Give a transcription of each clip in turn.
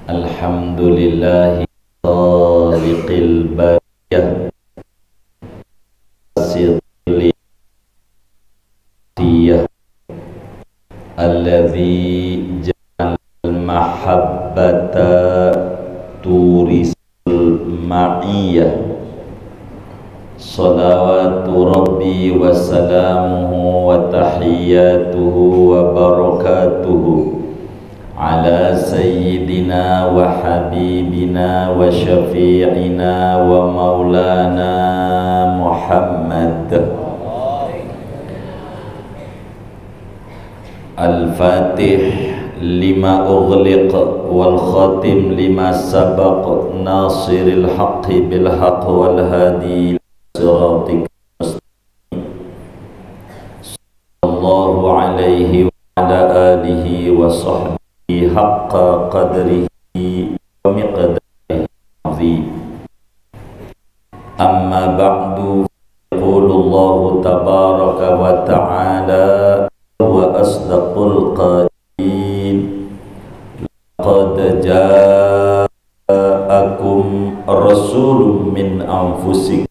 Alhamdulillah khaliqil bariyah sidqil tiyah alladzi ja'al mahabbata turisul ma'iyah. Salawatu rabbi wa salamuhu wa tahiyyatuhu wa barakatuhu ala sayyidina wa habibina wa syafi'ina wa maulana Muhammad. Al-Fatih lima ughliq wal khatim lima sabaq nasiril haqqi bil haqq wal hadi siratik mustaqim. Sallallahu alaihi wa ala alihi wa sahbihi haqqa qadrihi wa miqdarihi azim. Amma ba'du, yaqulu Allahu tabaraka wa ta'ala wa asdaqul qailin laqad ja'akum rasulun min anfusikum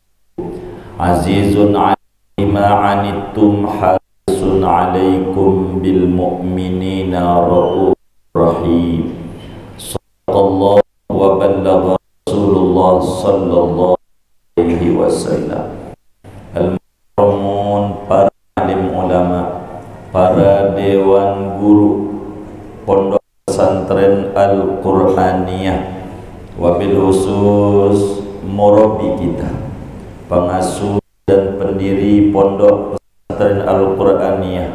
azizun 'alaihi ma 'anittum harisun 'alaikum bil mu'minina raufur rahim. Shallallahu wa ballagha Rasulullah sallallahu alaihi wasallam. Al-muhtaramun, para alim ulama, para dewan guru Pondok Pesantren Al-Qur'aniyah, wabil khusus murabi kita, pengasuh dan pendiri Pondok Pesantren Al-Qur'aniyah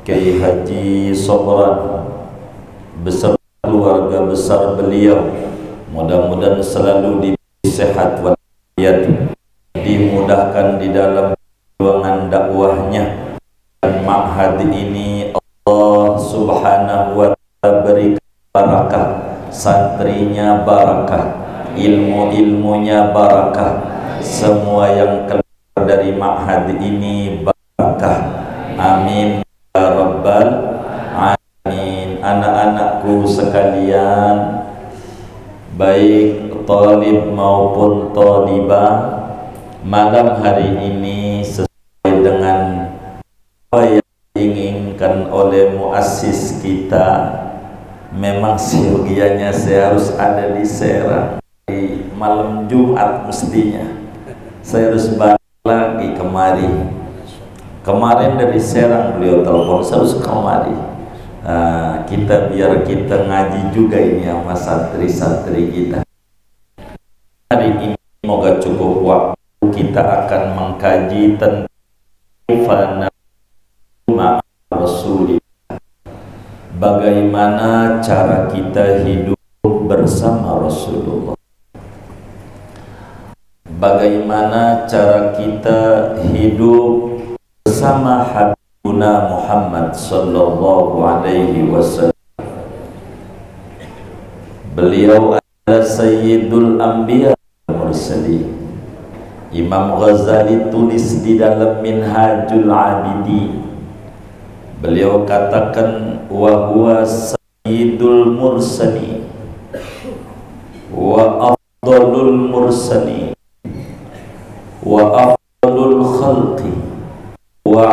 Kiai Haji Sobran beserta keluarga besar beliau, mudah-mudahan selalu diberi sehat walafiat, dimudahkan di dalam perjuangan dakwahnya, dan ma'had ini Allah subhanahu wa ta'ala berikan barakah, santrinya barakah, ilmu-ilmunya barakah, semua yang keluar dari ma'had ini barakah, amin ya rabbal alamin. Anak-anakku sekalian, baik talib maupun talibah, malam hari ini sesuai dengan apa yang diinginkan oleh muassis kita, memang siogianya saya harus ada di Serang di malam Jumat, mestinya saya harus balik lagi kemari. Kemarin dari Serang beliau telepon, saya harus kemari. Biar kita ngaji juga ini sama santri-santri kita. Hari ini semoga cukup waktu, kita akan mengkaji tentang Rasulullah, bagaimana cara kita hidup bersama Rasulullah, bagaimana cara kita hidup bersama Habibuna Muhammad sallallahu alaihi wasallam. Beliau adalah Sayyidul Anbiya Mursalin. Imam Ghazali tulis di dalam Minhajul Abidin, beliau katakan wa huwa sayyidul mursalin wa afdalul mursalin wa afdalul khalqi wa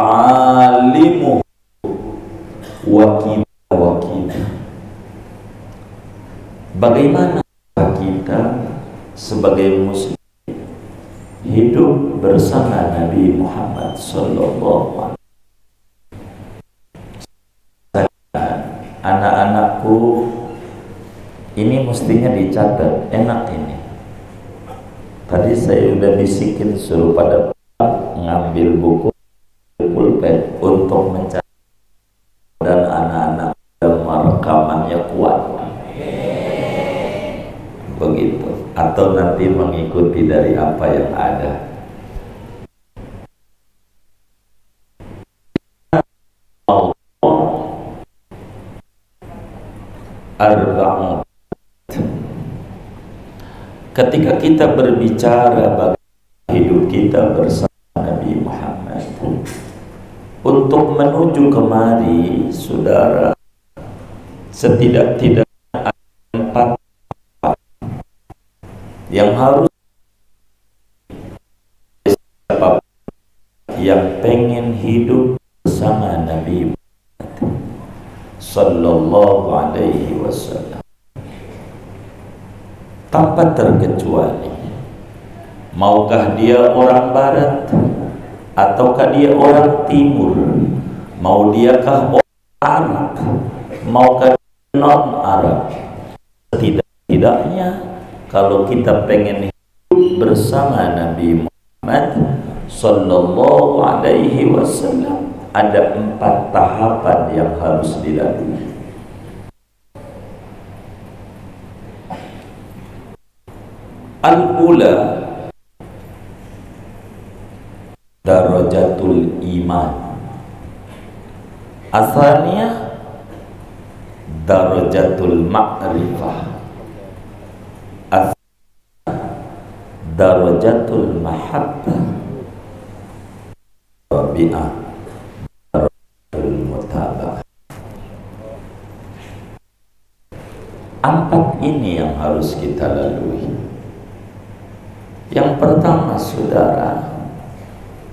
alimu wa kita. Bagaimana kita sebagai muslim hidup bersama Nabi Muhammad sallallahu alaihi wasallam. Anak-anakku, ini mestinya dicatat, enak ini. Tadi saya udah bisikin suruh pada ngambil buku pulpen untuk mencari, dan anak-anak rekamannya kuat begitu, atau nanti mengikuti dari apa yang ada. Arba'un. Ketika kita berbicara bagaimana hidup kita bersama Nabi Muhammad, untuk menuju kemari, saudara, setidak-tidaknya ada 4 yang harus siapapun yang pengen hidup bersama Nabi Sallallahu Alaihi Wasallam, tanpa terkecuali maukah dia orang Barat ataukah dia orang Timur, mau diakah orang Arab maukah non-Arab, setidak-tidaknya kalau kita pengen hidup bersama Nabi Muhammad Sallallahu Alaihi Wasallam, ada 4 tahapan yang harus dilalui. Al-ula darajatul iman, asalnya darajatul ma'rifah, darajatul mahabbah, rabi'ah darajatul mutaba'ah. 4 ini yang harus kita lalui. Yang pertama, saudara,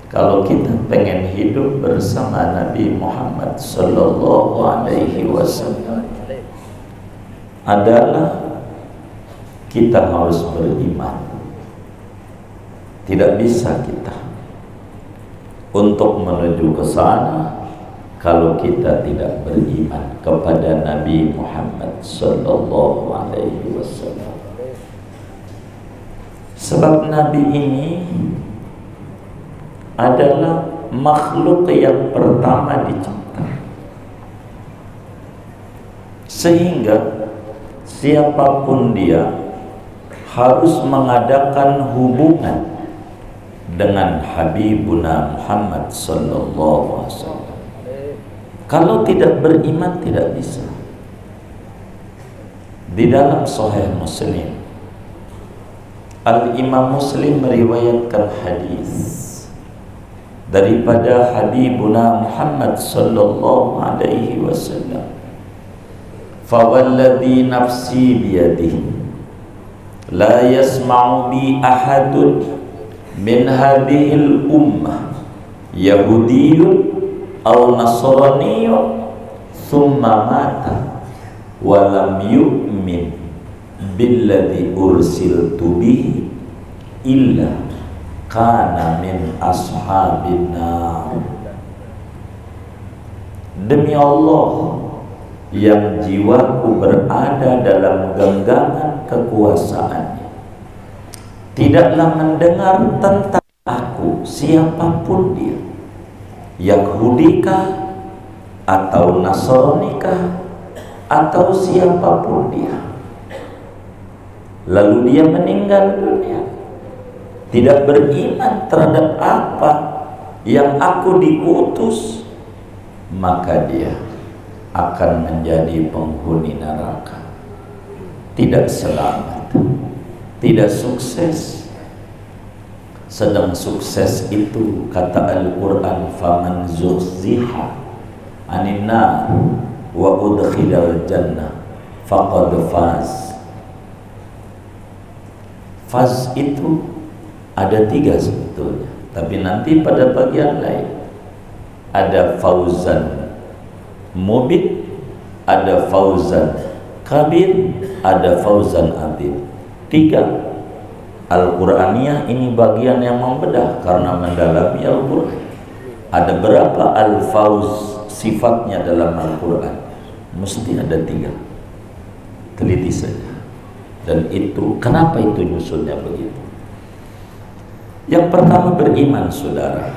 kalau kita pengen hidup bersama Nabi Muhammad Sallallahu Alaihi Wasallam, adalah kita harus beriman. Tidak bisa kita untuk menuju ke sana kalau kita tidak beriman kepada Nabi Muhammad Sallallahu Alaihi Wasallam. Sebab Nabi ini adalah makhluk yang pertama dicipta, sehingga siapapun dia harus mengadakan hubungan dengan Habibuna Muhammad Sallallahu Alaihi Wasallam. Kalau tidak beriman tidak bisa. Di dalam Sahih Muslim, Al-Imam Muslim meriwayatkan hadis daripada Habibuna Muhammad Sallallahu Alaihi Wasallam, "Fawalladhi nafsi biyadihi la yasma'u bi ahadun min hadhil ummah yahudiyyun aw nasraniyyun thumma mata wa lam yu'min billadhi ursiltu bihi illa kana min ashabin nar." Demi Allah yang jiwaku berada dalam genggaman kekuasaannya, tidaklah mendengar tentang aku siapapun dia, Yahudikah atau Nasranikah atau siapapun dia, lalu dia meninggal dunia tidak beriman terhadap apa yang aku diutus, maka dia akan menjadi penghuni neraka, tidak selamat, tidak sukses. Sedang sukses itu, kata Al-Quran, faman zuhziha anin nar wa udkhilal jannah faqad faz. Faz itu ada 3 sebetulnya, tapi nanti pada bagian lain ada fauzan mubin, ada fauzan kabir, ada fauzan adil. 3 Al-Quraniyah ini bagian yang membedah karena mendalami Al-Quran. Ada berapa al-fauz sifatnya dalam Al-Quran? Mesti ada 3. Teliti saja. Dan itu, kenapa itu nyusunnya begitu? Yang pertama beriman, saudara.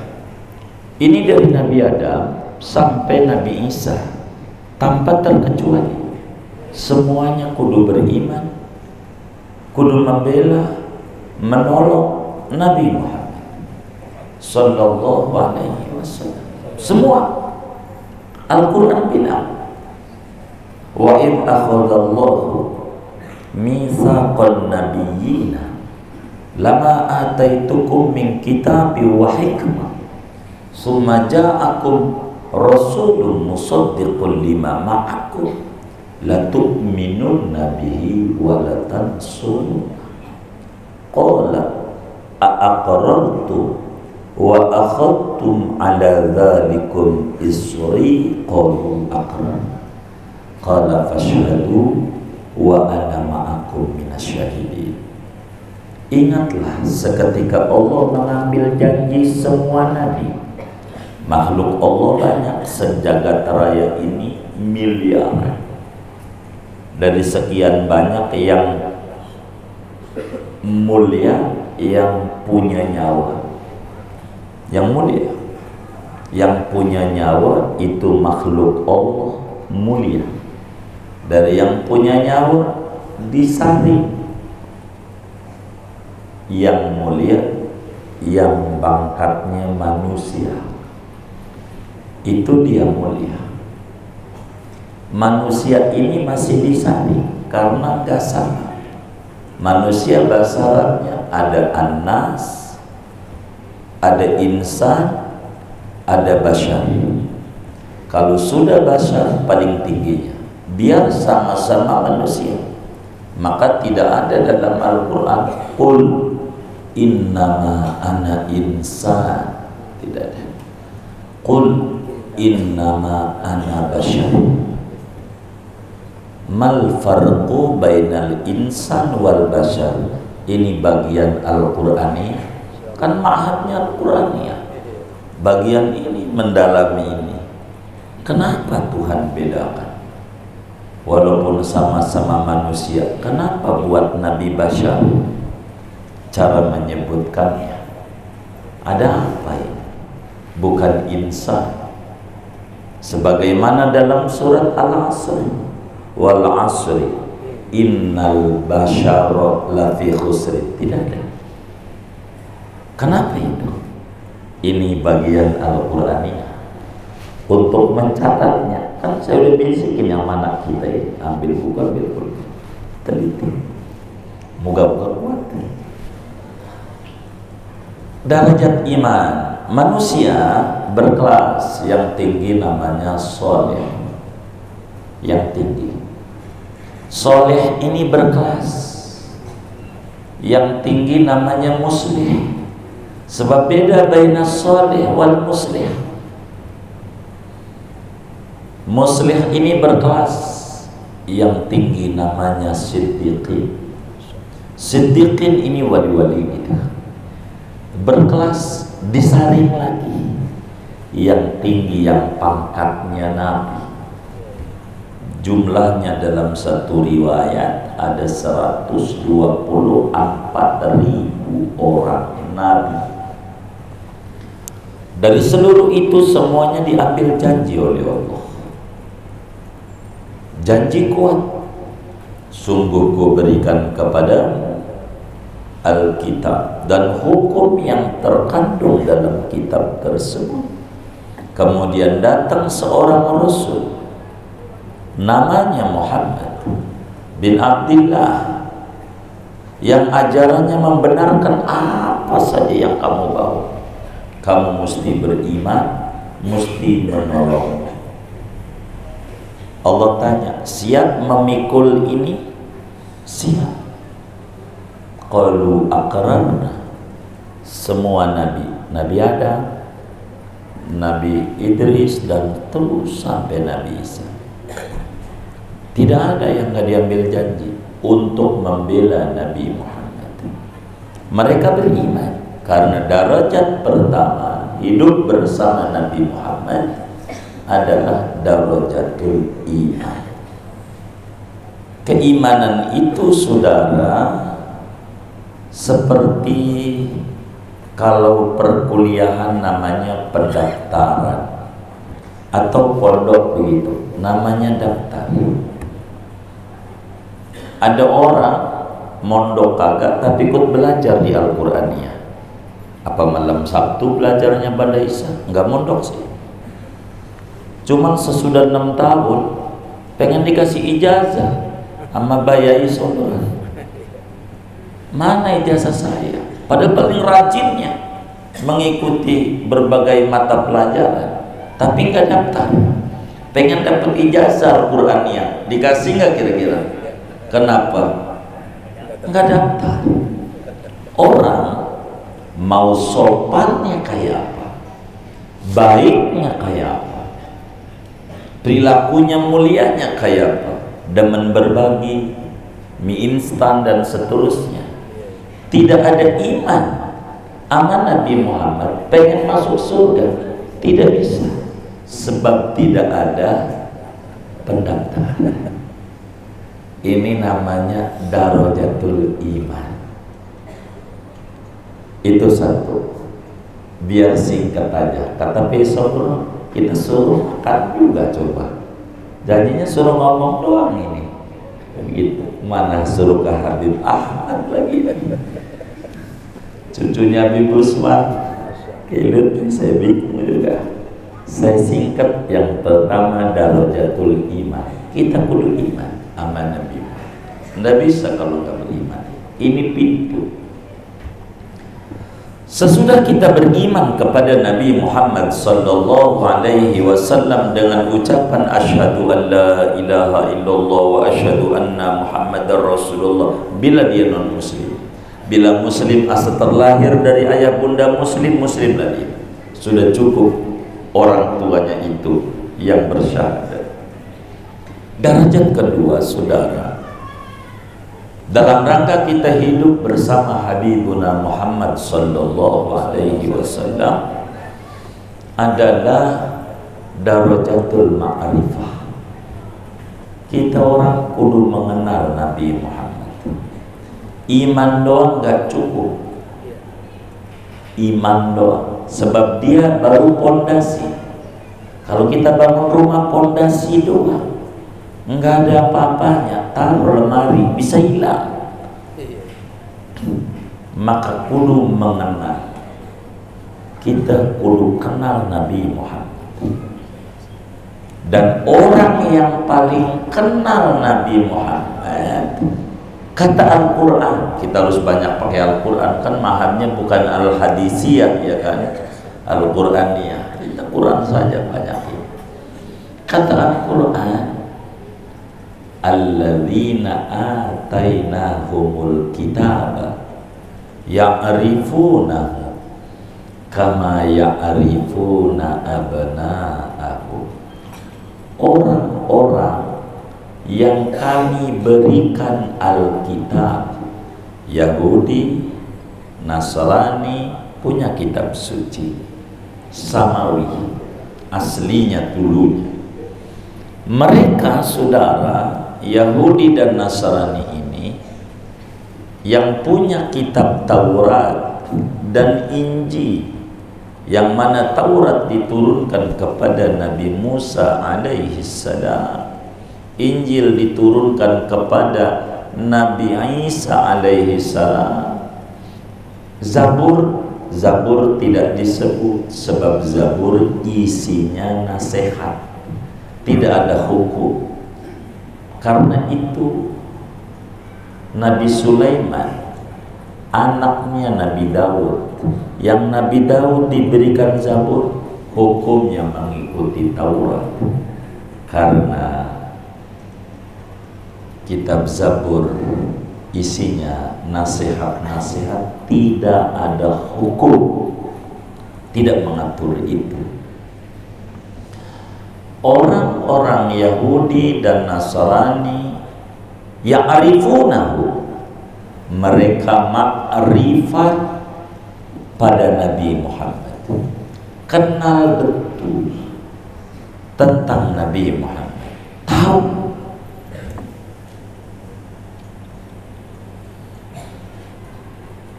Ini dari Nabi Adam sampai Nabi Isa, tanpa terkecuali. Semuanya kudu beriman, kudu membela, menolong Nabi Muhammad Sallallahu Alaihi Wasallam. Semua. Al-Quran bilang, wa idh akhadallahu mitsaqan nabiyyina lama ataitukum min kitabi wa hikmah summa ja'akum rasulun musaddiqun lima ma'akum la tu'minunna bihi wa la tansurun. Qala aqarrartu wa akhadtum ala dhalikum isri qalu aqrar. Qala fashhadu wa ana ma'akum minasyahidin. Ingatlah seketika Allah mengambil janji semua nabi. Makhluk Allah banyak, sejagat raya ini miliaran. Dari sekian banyak yang mulia, yang punya nyawa, yang mulia, yang punya nyawa itu makhluk Allah mulia. Dari yang punya nyawa disaring, yang mulia, yang pangkatnya manusia, itu dia mulia. Manusia ini masih disaring karena gak sama. Manusia bahasa Arabnya ada an-nas, ada insan, ada basyar. Kalau sudah basyar paling tingginya, biar sama-sama manusia, maka tidak ada dalam Al-Quran qul innama ana insan, tidak ada. Qul innama ana basyar. Mal farqu bainal insan wal bashar. Ini bagian Al-Qur'ani, kan ma'hadnya Al-Qur'ani ya. Bagian ini mendalami ini. Kenapa Tuhan bedakan? Walaupun sama-sama manusia, kenapa buat Nabi Bashar? Cara menyebutkannya, ada apa ini? Bukan insan. Sebagaimana dalam surat Al-Asr, wal asri innal basyara lafi khusri. Tidak ada. Kenapa itu? Ini bagian Al-Qur'aniyah. Untuk mencatatnya, kan saya udah bisikin yang mana kita ini. Ambil buka, teliti, moga-moga kuat. Derajat iman manusia berkelas. Yang tinggi namanya soleh, yang tinggi. Soleh ini berkelas. Yang tinggi namanya muslih. Sebab beda baina soleh wal muslih. Muslih ini berkelas. Yang tinggi namanya siddiqin. Siddiqin ini wali-wali kita. Berkelas, disaring lagi. Yang tinggi, yang pangkatnya nabi. Jumlahnya dalam satu riwayat ada 124.000 orang nabi. Dari seluruh itu semuanya diambil janji oleh Allah. Janji kuat. Sungguh ku berikan kepada Alkitab dan hukum yang terkandung dalam kitab tersebut. Kemudian datang seorang Rasul, namanya Muhammad bin Abdullah, yang ajarannya membenarkan apa saja yang kamu bawa. Kamu mesti beriman, mesti menolong. Allah tanya, siap memikul ini? Siap. Qalu aqrarna. Semua nabi, Nabi Adam, Nabi Idris, dan terus sampai Nabi Isa. Tidak ada yang nggak diambil janji untuk membela Nabi Muhammad. Mereka beriman karena derajat pertama hidup bersama Nabi Muhammad adalah darajatul iman. Keimanan itu, saudara, seperti kalau perkuliahan namanya pendaftaran atau pondok begitu, namanya daftar. Ada orang mondok kagak tapi ikut belajar di Al-Qur'aniyah. Apa malam Sabtu belajarnya pada Isa? Enggak mondok sih. Cuman sesudah 6 tahun pengen dikasih ijazah sama bayai saudara. Mana ijazah saya? Padahal paling rajinnya mengikuti berbagai mata pelajaran, tapi enggak daftar. pengen dapat ijazah Al-Qur'annya, dikasih nggak kira-kira? Kenapa? Nggak daftar. Orang mau sopannya kayak apa, baiknya kayak apa, perilakunya mulianya kayak apa, demen berbagi, mie instan dan seterusnya, tidak ada iman. Aman Nabi Muhammad pengen masuk surga, tidak bisa, sebab tidak ada pendaftaran. Ini namanya darajatul iman. Itu satu. Biar singkat aja, kata besok kita suruh makan juga, coba janjinya suruh ngomong doang ini begitu, mana suruh ke Habib Ahmad lagi cucunya Habib Usman kilut. Saya bingung juga. Saya singkat. Yang pertama darajatul iman, kita kudu iman sama Nabi. Nggak bisa kalau nggak beriman. Ini pintu. Sesudah kita beriman kepada Nabi Muhammad sallallahu alaihi wasallam dengan ucapan asyhadu an la ilaha illallah wa asyhadu anna muhammadar rasulullah, bila dia non muslim, bila muslim asal terlahir dari ayah bunda muslim, muslim lagi, sudah cukup orang tuanya itu yang bersyahadat. Derajat kedua, saudara, dalam rangka kita hidup bersama Habibuna Muhammad sallallahu alaihi wasallam adalah darajatul ma'rifah. Kita orang kudu mengenal Nabi Muhammad. Iman doang gak cukup. Iman doang, sebab dia baru pondasi. Kalau kita bangun rumah pondasi doang, enggak ada apa-apanya, taruh lemari bisa hilang. Maka kudu mengenal. Kita kudu kenal Nabi Muhammad. Dan orang yang paling kenal Nabi Muhammad, kata Al-Quran, kita harus banyak pakai Al-Quran, kan mahamnya bukan Al-Hadisiyah, ya kan, Al-Quraniyah. Kita Quran saja banyak. Kata Al-Quran, alladzina atainahumul kitaba ya'rifunahu kama ya'rifuna abna'ahum. Orang-orang yang kami berikan Alkitab, Yahudi, Nasrani punya kitab suci Samawi, aslinya dulunya. Mereka, saudara, Yahudi dan Nasrani ini yang punya kitab Taurat dan Injil, yang mana Taurat diturunkan kepada Nabi Musa alaihi salam, Injil diturunkan kepada Nabi Isa alaihi salam. Zabur tidak disebut, sebab Zabur isinya nasihat, tidak ada hukum. Karena itu Nabi Sulaiman, anaknya Nabi Daud, yang Nabi Daud diberikan Zabur, hukumnya mengikuti Taurat. Karena kitab Zabur isinya nasihat-nasihat, tidak ada hukum, tidak mengatur itu. Orang-orang Yahudi dan Nasrani ya'rifunahu, mereka ma'rifat pada Nabi Muhammad, kenal betul tentang Nabi Muhammad, tahu.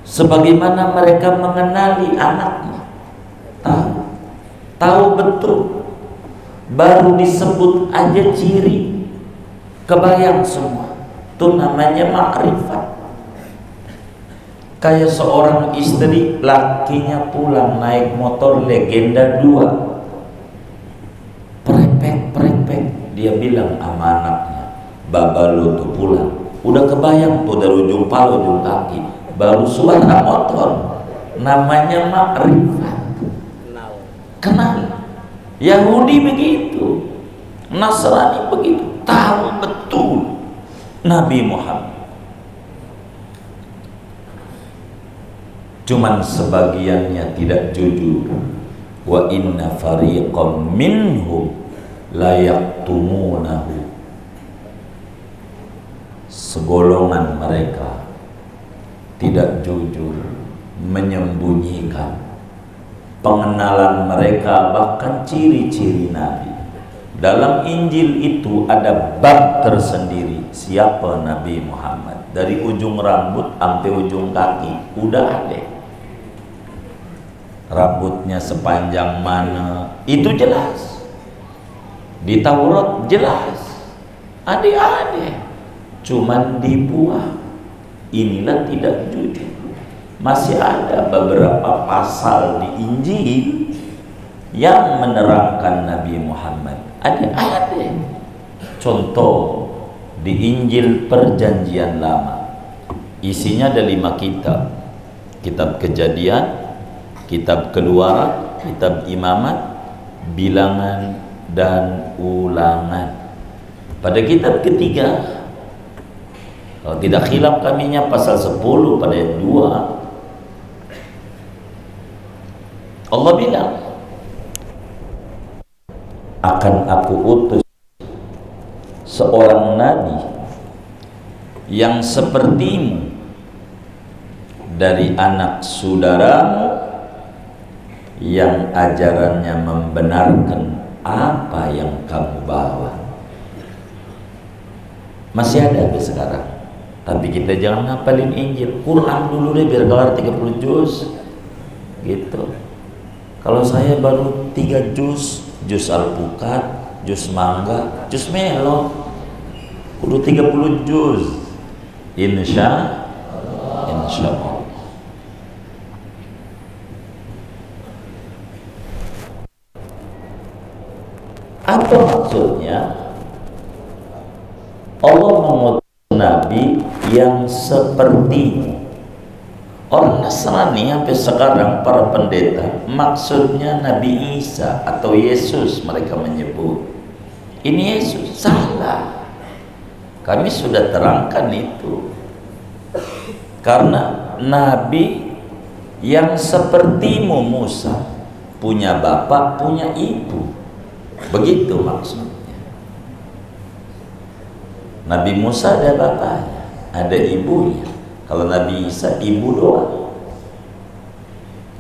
Sebagaimana mereka mengenali anaknya, tahu betul. Baru disebut aja ciri, kebayang semua. Itu namanya makrifat. Kayak seorang istri, lakinya pulang naik motor Legenda 2, prepek, dia bilang sama anaknya, baba lu tuh pulang. Udah kebayang tuh dari ujung pala ujung kaki, baru suara motor. Namanya makrifat, kenal. Yahudi begitu, Nasrani begitu, tahu betul Nabi Muhammad. Cuman sebagiannya tidak jujur. Wa inna fariqam minhum la yaktumunahu. Segolongan mereka tidak jujur, menyembunyikan pengenalan mereka, bahkan ciri-ciri Nabi. Dalam Injil itu ada bab tersendiri siapa Nabi Muhammad, dari ujung rambut sampai ujung kaki udah ada. Rambutnya sepanjang mana itu jelas, di Taurat jelas, ada. Cuman dibuang. Inilah tidak jujur. Masih ada beberapa pasal di Injil yang menerangkan Nabi Muhammad. Ada. Contoh di Injil Perjanjian Lama, isinya ada 5 kitab. Kitab Kejadian, Kitab Keluaran, Kitab Imamat, Bilangan, dan Ulangan. Pada kitab ketiga, kalau tidak khilaf kaminya pasal 10 pada ayat 2, Allah bilang, akan aku utus seorang nabi yang sepertimu dari anak saudaramu, yang ajarannya membenarkan apa yang kamu bawa. Masih ada sampai sekarang. Tapi kita jangan ngapalin Injil, Quran dulu deh biar kelar 30 juz gitu. Kalau saya baru 3 juz, juz alpukat, juz mangga, juz melon, kudu 30 juz. Insya Allah. Apa maksudnya? Allah mengutus Nabi yang seperti orang Nasrani sampai sekarang, para pendeta maksudnya Nabi Isa atau Yesus, mereka menyebut ini Yesus. Salah, kami sudah terangkan itu. Karena Nabi yang sepertimu Musa, punya bapak, punya ibu, begitu maksudnya. Nabi Musa ada bapaknya, ada ibunya. Kalau Nabi Isa ibu doang,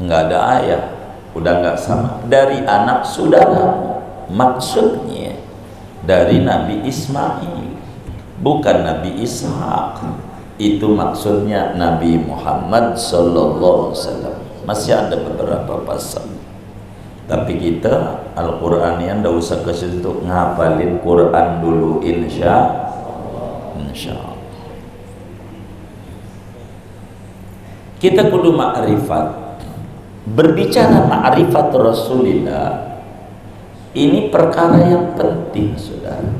nggak ada ayah, udah nggak sama. Dari anak saudara, maksudnya dari Nabi Ismail, bukan Nabi Ishak. Itu maksudnya Nabi Muhammad Sallallahu Alaihi Wasallam. Masih ada beberapa pasal. Tapi kita Al-Quran yang nggak usah ke situ, ngapalin Quran dulu, insya Allah. Kita kudu ma'rifat. Berbicara ma'rifat Rasulullah ini perkara yang penting, saudara.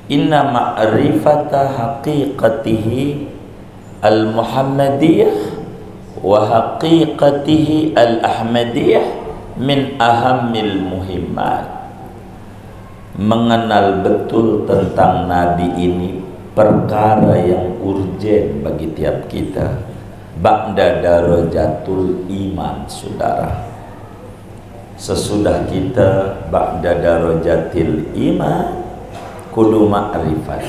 Inna ma'rifata haqiqatihi al-Muhammadiyah wa haqiqatihi al-Ahmadiyah min ahammil muhimmat. Mengenal betul tentang Nabi ini perkara yang urgen bagi tiap kita. Ba'da darajatul iman, saudara. Sesudah kita ba'da darajatil iman, kudu ma'rifat.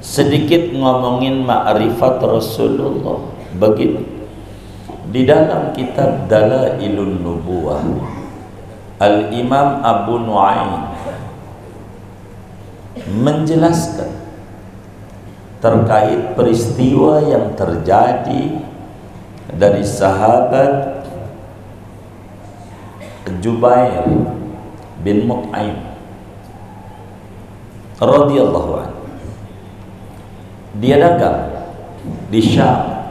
Sedikit ngomongin ma'rifat Rasulullah. Begitu di dalam kitab Dalailun Nubuwah, Al-Imam Abu Nu'aim menjelaskan terkait peristiwa yang terjadi dari sahabat Jubair bin Mut'aim radhiyallahu anhu. Dia dagang di Syam.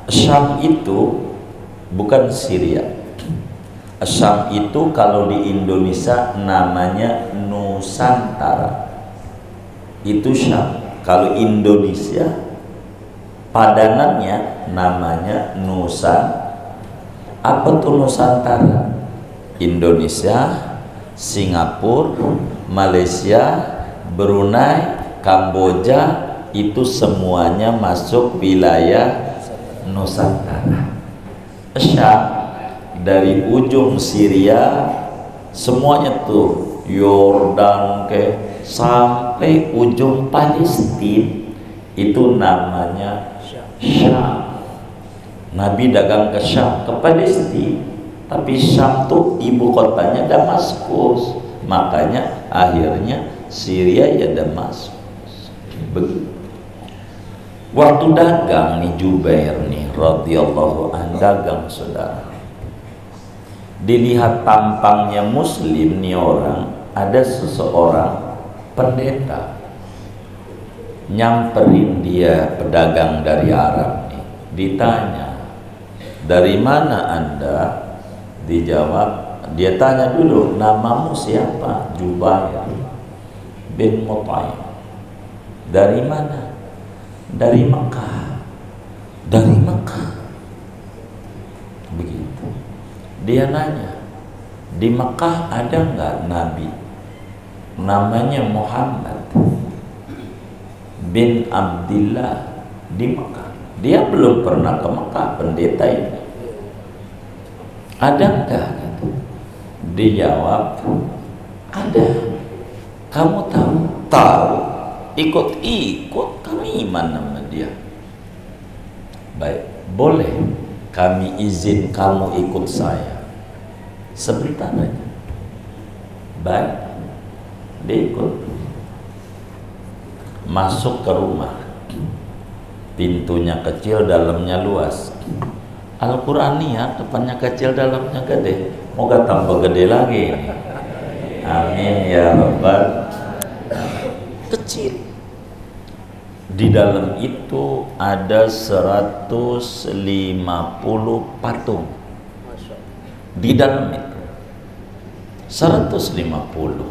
Syam itu bukan Syria. Syam itu kalau di Indonesia namanya Nusantara. Itu Syam. Kalau Indonesia padanannya namanya Nusa. Apa tuh Nusantara? Indonesia, Singapura, Malaysia, Brunei, Kamboja, itu semuanya masuk wilayah Nusantara. Syam dari ujung Syria semuanya tuh, Yordan ke sampai ujung Palestina, itu namanya Syam. Nabi dagang ke Syam, ke Palestina, tapi Syam tuh ibu kotanya Damaskus, makanya akhirnya Syria ya Damaskus. Begitu. Waktu dagang nih Jubair nih radhiyallahu anhu, dagang saudara, dilihat tampangnya muslim nih orang, ada seseorang pendeta nyamperin dia, pedagang dari Arab nih, ditanya, dari mana Anda? Dijawab, dia tanya dulu, namamu siapa? Jubair bin Mut'im. Dari mana? Dari Mekah. Dari Mekah. Begitu. Dia nanya, di Mekah ada nggak Nabi namanya Muhammad bin Abdillah di Mekah? Dia belum pernah ke Mekah, pendeta ini. Ada nggak? Dijawab, ada. Kamu tahu? Tahu. Ikut-ikut, kami iman sama dia. Baik, boleh kami izin kamu ikut saya sebentar aja. Baik, dia ikut. Masuk ke rumah, pintunya kecil, dalamnya luas. Al-Qur'aniyah, depannya kecil, dalamnya gede. Moga tambah gede lagi. Amin ya Rabbal. Kecil. Di dalam itu ada 150 patung. Di dalam itu 150.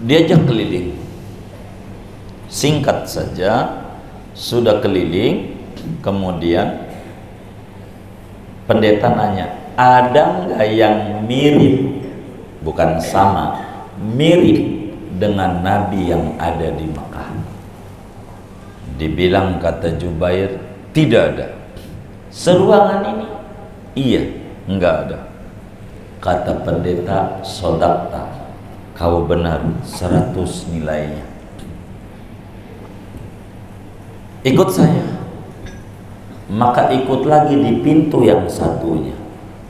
Diajak keliling. Singkat saja, sudah keliling, kemudian pendeta nanya, ada nggak yang mirip, bukan sama, mirip dengan Nabi yang ada di Mekah? Dibilang, kata Jubair, tidak ada. Seruangan ini? Iya, enggak ada. Kata pendeta, sodakta, kau benar, 100 nilainya. Ikut saya. Maka ikut lagi di pintu yang satunya.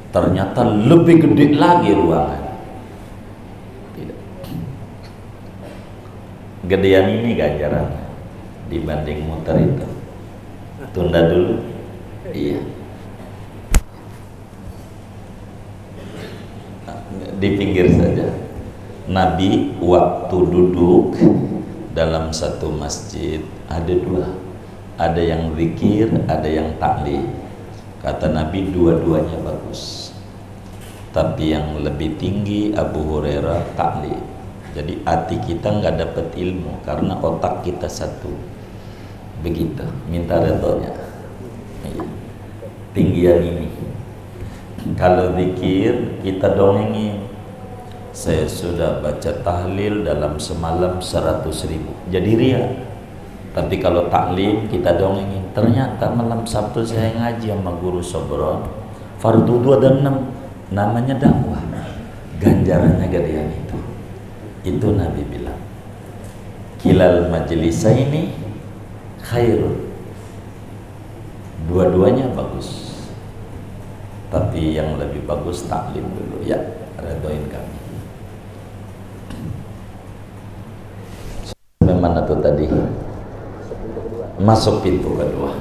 Ternyata lebih gede lagi ruangan. Tidak. Gedean ini ganjaran dibanding muter itu. Tunda dulu. Iya. Di pinggir saja. Nabi waktu duduk dalam satu masjid ada dua. Ada yang zikir, ada yang taklid. Kata Nabi, dua-duanya bagus. Tapi yang lebih tinggi Abu Hurairah taklid. Jadi hati kita nggak dapat ilmu karena otak kita satu. Begitu, minta redhonya. Tinggian ini. Kalau zikir kita dongengin. Saya sudah baca tahlil dalam semalam 100.000. Jadi ria. Tapi kalau taklim kita dongengin, ternyata malam Sabtu saya ngaji sama guru Sobron, fardu 2 dan 6, namanya dakwah. Ganjarannya gedean itu. Itu Nabi bilang, kilal majlisaini khairun. Dua-duanya bagus. Tapi yang lebih bagus taklim dulu. Ya, redoin kami. Mana tuh tadi? Masuk pintu kedua.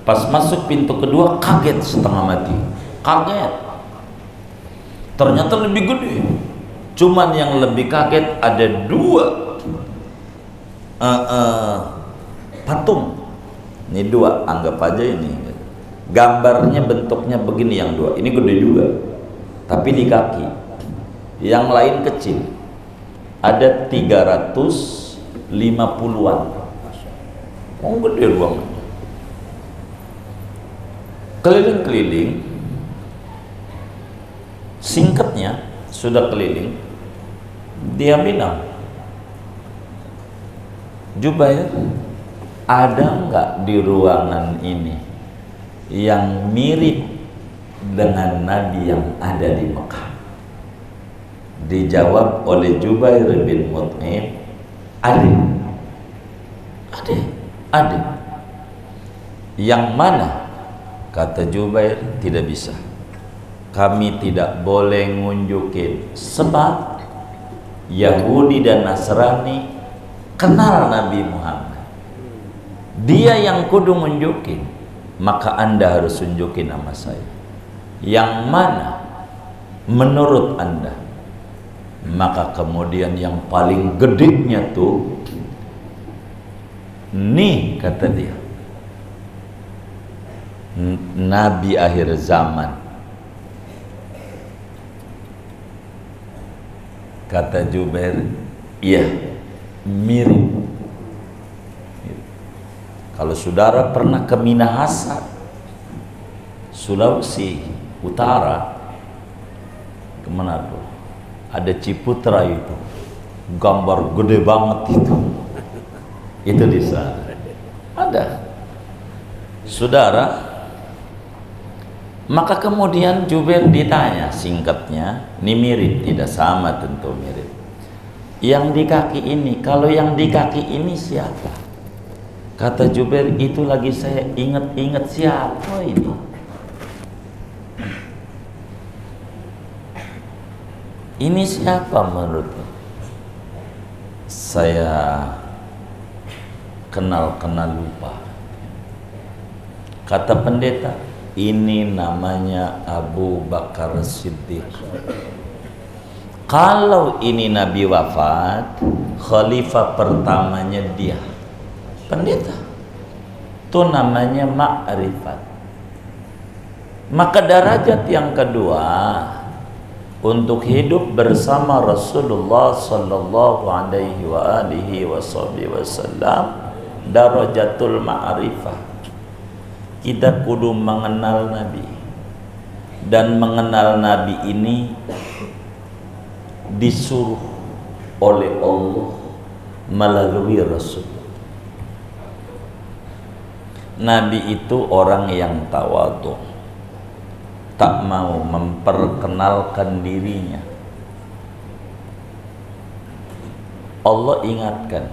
Pas masuk pintu kedua kaget setengah mati. Kaget. Ternyata lebih gede. Cuman yang lebih kaget ada 2 patung. Ini 2, anggap aja ini. Gambarnya bentuknya begini yang 2. Ini gede juga. Tapi di kaki. Yang lain kecil. Ada 350-an. Oh, gede ruangannya. Keliling-keliling, Singkatnya, sudah keliling, dia bilang, Jubair, ada nggak di ruangan ini yang mirip dengan Nabi yang ada di Mekah? Dijawab oleh Jubair bin Mut'im, ada. Yang mana? Kata Jubair, tidak bisa. Kami tidak boleh ngunjukin, sebab Yahudi dan Nasrani kenal Nabi Muhammad. Dia yang kudu nunjukin, maka Anda harus tunjukin nama saya. Yang mana menurut Anda? Maka kemudian yang paling gedenya tuh, nih kata dia, Nabi akhir zaman. Kata Jubair, iya, mirip. Kalau saudara pernah ke Minahasa, Sulawesi Utara, kemana tuh? Ada Ciputra itu, gambar gede banget itu di sana. Ada, saudara. Maka kemudian Jubair ditanya, singkatnya, ini mirip, tidak sama tentu mirip. Yang di kaki ini, kalau yang di kaki ini siapa? Kata Jubair, itu lagi saya ingat-ingat, siapa ini? Ini siapa menurutmu? Saya kenal lupa. Kata pendeta, ini namanya Abu Bakar Siddiq. Kalau ini Nabi wafat, khalifah pertamanya dia, pendeta. Itu namanya ma'rifat. Maka derajat yang kedua untuk hidup bersama Rasulullah sallallahu alaihi wa alihi wasallam, darajatul ma'rifah. Kita kudu mengenal Nabi, dan mengenal Nabi ini disuruh oleh Allah melalui Rasul. Nabi itu orang yang tawadhu, tak mau memperkenalkan dirinya. Allah ingatkan,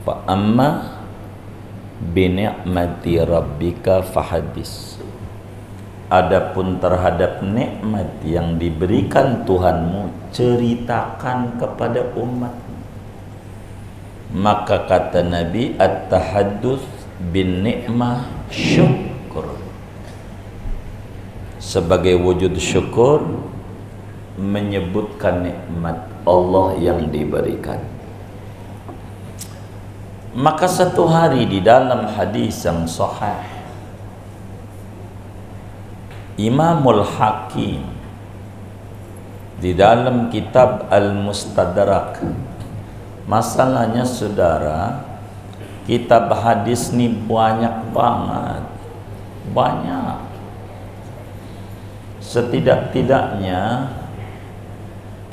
fa amma bi ni'mati rabbika fahadis. Adapun terhadap nikmat yang diberikan Tuhanmu, ceritakan kepada umat. Maka kata Nabi, at-tahadduts bin ni'mah syukur. Sebagai wujud syukur, menyebutkan nikmat Allah yang diberikan. Maka satu hari di dalam hadis yang sahih, Imamul Hakim di dalam kitab Al-Mustadrak, masalahnya saudara, kitab hadis ini banyak banget, banyak. Setidak-tidaknya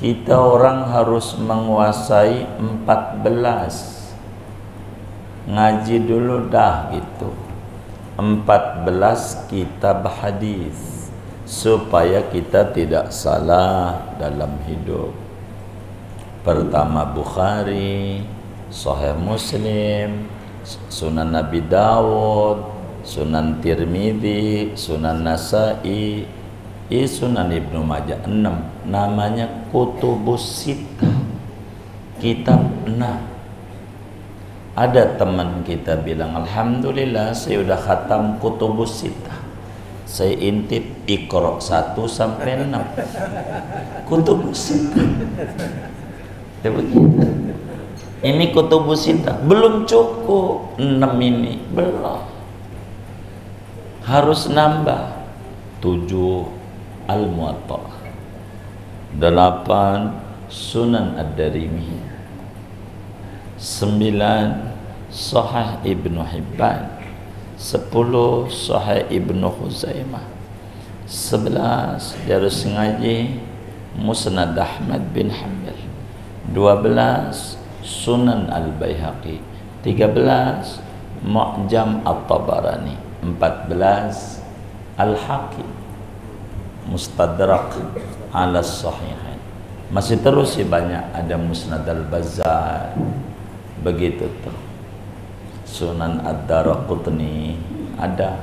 kita orang harus menguasai 14. Ngaji dulu dah gitu, 14 kitab hadis, supaya kita tidak salah dalam hidup. Pertama Bukhari, Sahih Muslim, Sunan Nabi Dawud, Sunan Tirmidzi, Sunan Nasa'i, Sunan Ibnu Majah. 6, namanya Kutubus Sittah, kitab 6. Ada teman kita bilang, alhamdulillah saya udah khatam Kutubus Sittah. Saya intip Iqra 1 sampai 6. Kutubus Sittah. Ini Kutubus Sittah belum cukup, 6 ini belum. Harus nambah. 7 Al-Muwatta, 8 Sunan Ad-Darimi, 9 Sahih Ibnu Hibban, 10 Sahih Ibnu Khuzaimah, 11 Darus Ngaji Musnad Ahmad bin Hanbal, 12 Sunan Al-Baihaqi, 13 Mu'jam At-Tabarani, 14 Al-Hakim Mustadrak ala Sahihain. Masih terus sih banyak, ada Musnad Al-Bazzar, begitu tuh. Sunan Ad-Daraqutni ada,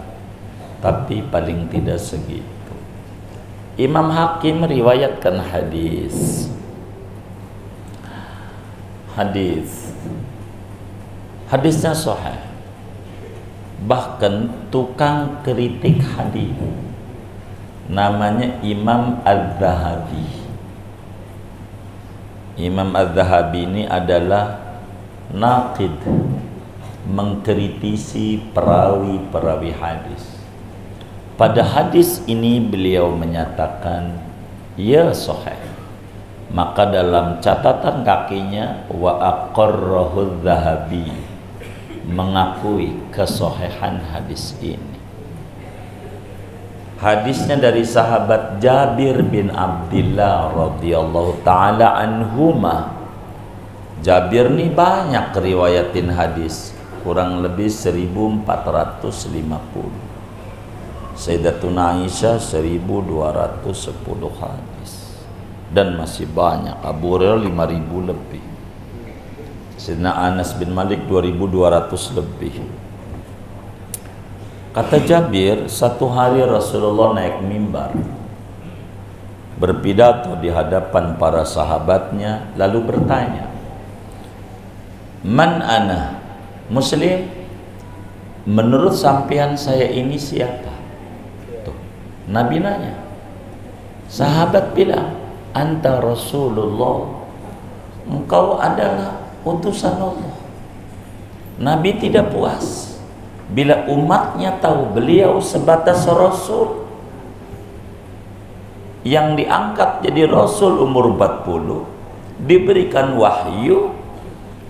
tapi paling tidak segitu. Imam Hakim meriwayatkan hadisnya sahih. Bahkan tukang kritik hadis namanya Imam Az-Zahabi. Imam Az-Zahabi ini adalah naqid, mengkritisi perawi-perawi hadis. Pada hadis ini beliau menyatakan ya sahih. Maka dalam catatan kakinya wa aqarrahu Zahabi, mengakui kesahihan hadis ini. Hadisnya dari sahabat Jabir bin Abdullah radhiyallahu taala anhuma. Jabir nih banyak riwayatin hadis, kurang lebih 1450. Sayyidatuna Aisyah 1210 hadis, dan masih banyak. Abu Hurairah 5000 lebih. Sayyidina Anas bin Malik 2200 lebih. Kata Jabir, satu hari Rasulullah naik mimbar, berpidato di hadapan para sahabatnya, lalu bertanya, "Man ana?" Muslim, menurut sampean saya ini siapa? Tuh, Nabi nanya. Sahabat bilang, "Anta Rasulullah." Engkau adalah utusan Allah. Nabi tidak puas bila umatnya tahu beliau sebatas Rasul yang diangkat jadi Rasul umur 40, diberikan wahyu,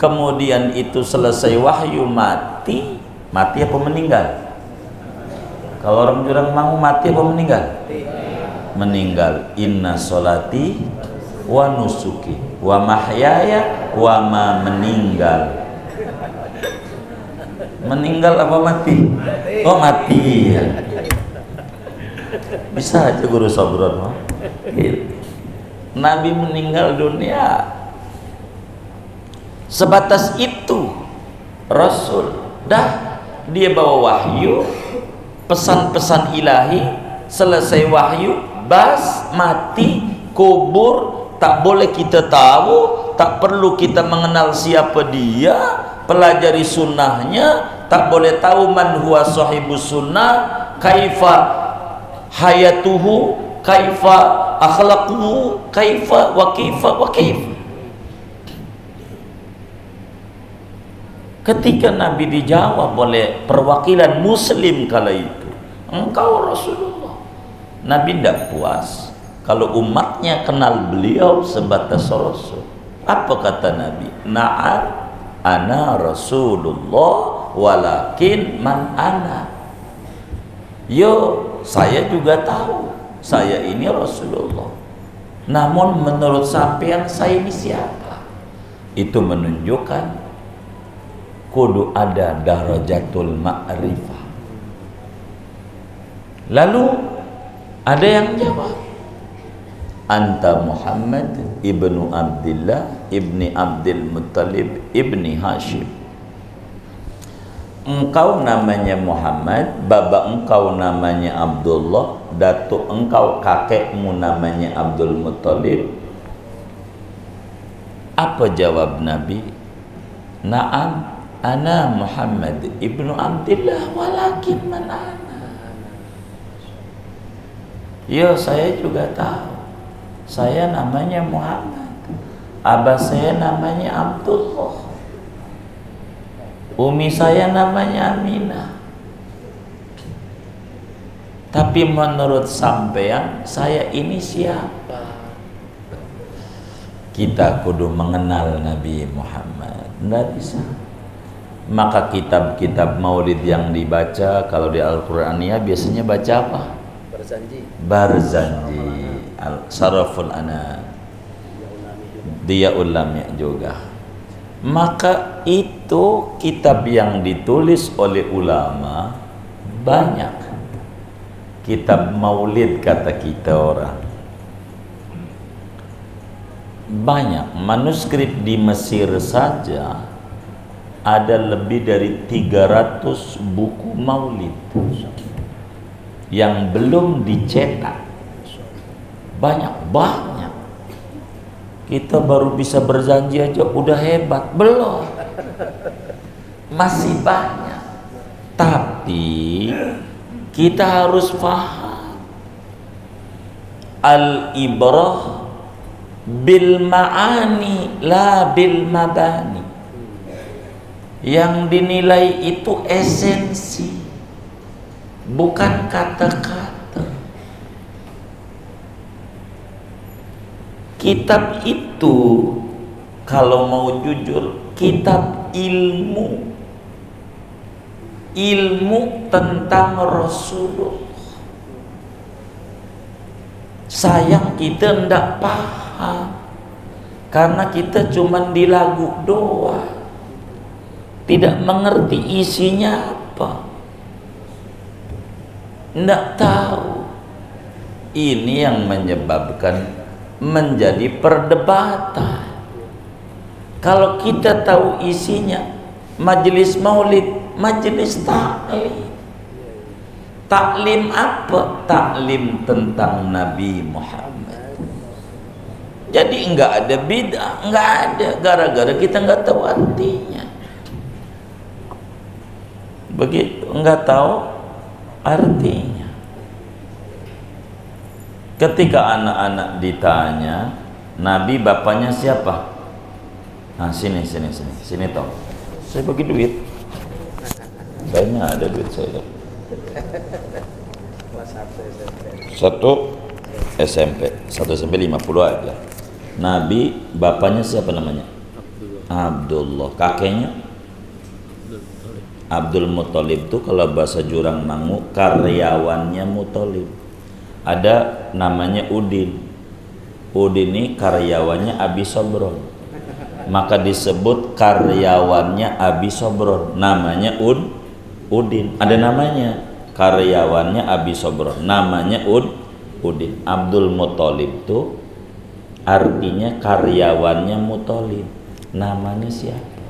kemudian itu selesai wahyu mati apa meninggal? Kalau orang Jurang mau mati apa meninggal? Meninggal. Inna sholati wa nusuki wa mahyaya wa ma, meninggal. Meninggal apa mati? Oh mati ya. Bisa aja guru Sabron. Nabi meninggal dunia. Sebatas itu Rasul. Dah dia bawa wahyu, pesan-pesan ilahi, selesai wahyu, bas, mati, kubur, tak boleh kita tahu, tak perlu kita mengenal siapa dia, pelajari sunnahnya, tak boleh tahu man huwa sahibus sunnah, kaifa hayatuhu, kaifa akhlaquhu, kaifa wa kaifa wa kaifa. Ketika Nabi dijawab oleh perwakilan Muslim kala itu, engkau Rasulullah, Nabi tidak puas kalau umatnya kenal beliau sebatas Rasul. Apa kata Nabi? Na'am ana Rasulullah walakin man ana. Yo, saya juga tahu saya ini Rasulullah, namun menurut sampean saya ini siapa? Itu menunjukkan kudu ada darajatul ma'rifah. Lalu ada yang jawab, anta Muhammad ibnu Abdullah ibni Abdul Muttalib ibni Hashim. Engkau namanya Muhammad, bapa engkau namanya Abdullah, datuk engkau kakekmu namanya Abdul Muttalib. Apa jawab Nabi? Na'am ana Muhammad ibnu Abdullah walakin man ana. Ya, saya juga tahu saya namanya Muhammad, abah saya namanya Abdullah, umi saya namanya Aminah, tapi menurut sampean saya ini siapa? Kita kudu mengenal Nabi Muhammad. Nggak bisa. Maka kitab-kitab maulid yang dibaca kalau di Al-Qur'aniyah biasanya baca apa? Barzanji, Saraful Ana, dia ulama juga. Maka itu kitab yang ditulis oleh ulama banyak. Kitab maulid kata kita orang. Banyak. Manuskrip di Mesir saja ada lebih dari 300 buku maulid yang belum dicetak. Banyak. Kita baru bisa berjanji aja udah hebat. Belum. Masih banyak. Tapi kita harus paham al-ibrah bil ma'ani la bil mabani. Yang dinilai itu esensi, bukan kata-kata. Kitab itu kalau mau jujur kitab ilmu tentang Rasulullah. Sayang kita ndak paham karena kita cuman di lagu doang, tidak mengerti isinya apa, ndak tahu. Ini yang menyebabkan menjadi perdebatan. Kalau kita tahu isinya, majelis maulid, majelis taklim. Taklim apa? Taklim tentang Nabi Muhammad. Jadi enggak ada bid'ah, enggak ada, gara-gara kita enggak tahu artinya. Begitu, enggak tahu artinya. Ketika anak-anak ditanya, Nabi bapaknya siapa? Nah, sini toh. Saya bagi duit. Banyak ada duit saya. Satu SMP 50 aja. Nabi bapaknya siapa namanya? Abdullah. Kakeknya Abdul Muthalib. Itu kalau bahasa Jurang Mangu karyawannya Muthalib. Ada namanya Udin. Udin ini karyawannya Abi Sobron, maka disebut karyawannya Abi Sobron, namanya Udin. Ada namanya karyawannya Abi Sobron, namanya Udin. Abdul Muthalib itu artinya karyawannya Muthalib, namanya siapa?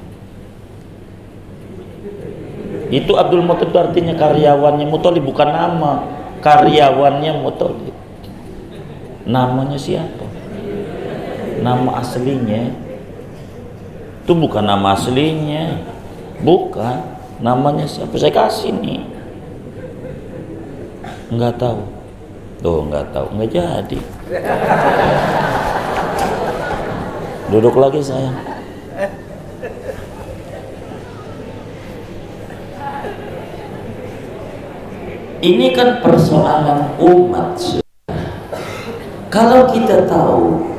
Itu Abdul Muthalib itu artinya karyawannya Muthalib, bukan nama. Karyawannya Muthalib, namanya siapa? Nama aslinya itu bukan nama aslinya, bukan. Namanya siapa? Saya kasih nih. Enggak tahu. Tuh, enggak tahu, enggak jadi. Duduk lagi sayang. Ini kan persoalan umat. Kalau kita tahu,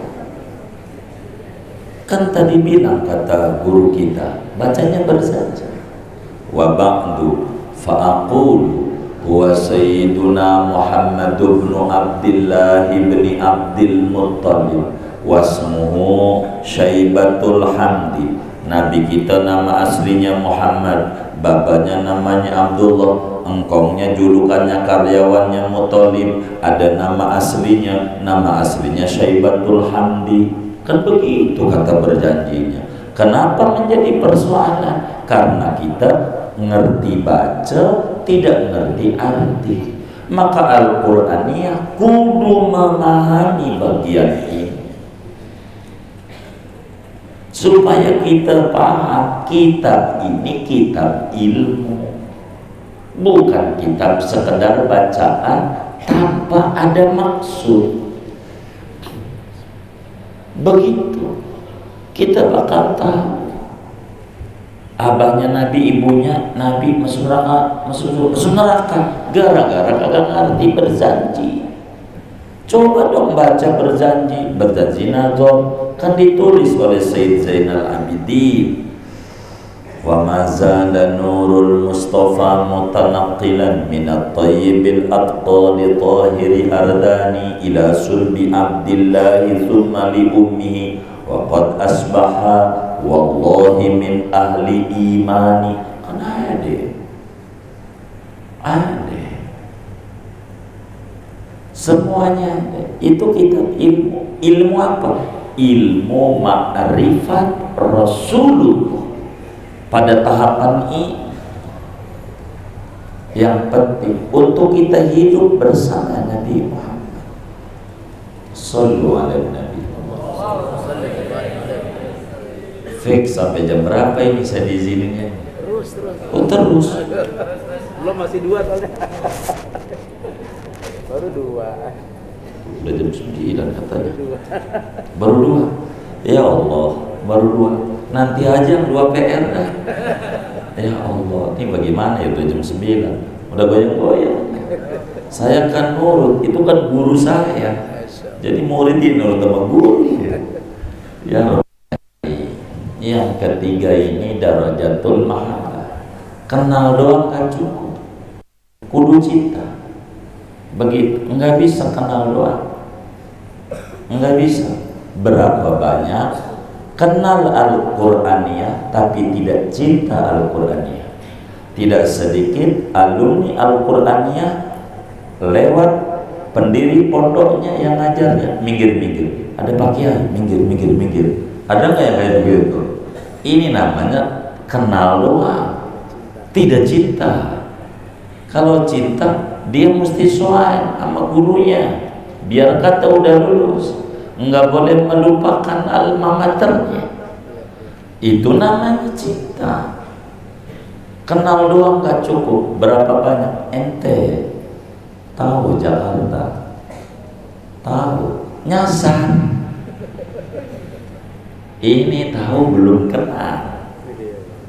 kan tadi bilang kata guru kita, bacanya bersaja. Wa ba'du fa'aqul huwa sayyiduna Muhammad ibn Abdullah ibn Abdul Muttalib wasmuhu Syaibatul Hamdi. Nabi kita nama aslinya Muhammad, bapaknya namanya Abdullah, engkongnya julukannya karyawannya Muthalib, ada nama aslinya Syaibatul Hamdi. Kan begitu kata berjanjinya. Kenapa menjadi persoalan? Karena kita ngerti baca, tidak ngerti arti. Maka Al-Qur'aniyah kudu memahami bagian ini supaya kita paham kitab ini kitab ilmu, bukan kitab sekedar bacaan tanpa ada maksud. Begitu kita bakal tahu abahnya Nabi, ibunya Nabi masuk neraka gara-gara kagak ngerti berjanji. Coba dong baca berjanji nazar, kan ditulis oleh Sayyid Zainal Abidin. wa ma zala nurul mustafa mutanaqqilan minat tayyibil aqtali tahiri ardani ila sulbi abdillahi thumma li ummihi wa qad asbaha wallahi min ahli imani. Kan ada semuanya ada. Itu kitab ilmu apa? Ilmu ma'rifat Rasulullah. Pada tahapan ini yang penting untuk kita hidup bersama Nabi Muhammad. Sallu ala Nabi. Fix sampai jam berapa ini saya diizinnya? Terus. Oh terus. Belum, masih 2 soalnya. Baru 2. Udah jam 9 katanya. Baru 2. Ya Allah, baru 2. Nanti aja 2 PR dah. Ya Allah, ini bagaimana ya, udah jam 9. Udah goyang-goyang. Saya kan nurut, itu kan guru saya. Jadi murid ini nurut sama guru. Ya. Yang ketiga ini darajatul mahabbah. Kenal doang kan cukup. Kudu cinta. Begitu, enggak bisa kenal doang. Enggak bisa. Berapa banyak kenal Al-Qur'aniyah tapi tidak cinta Al-Qur'aniyah. Tidak sedikit alumni Al-Qur'aniyah lewat pendiri pondoknya yang ngajarnya minggir-minggir. Ada Pak Kiai, minggir. Ada nggak yang kayak begitu? Ini namanya kenal doang, tidak cinta. Kalau cinta, dia mesti soal sama gurunya. Biar kata udah lulus, nggak boleh melupakan alma maternya. Itu namanya cinta. Kenal doang nggak cukup. Berapa banyak ente tahu Jakarta, tahu nyasar. Ini tahu belum kenal.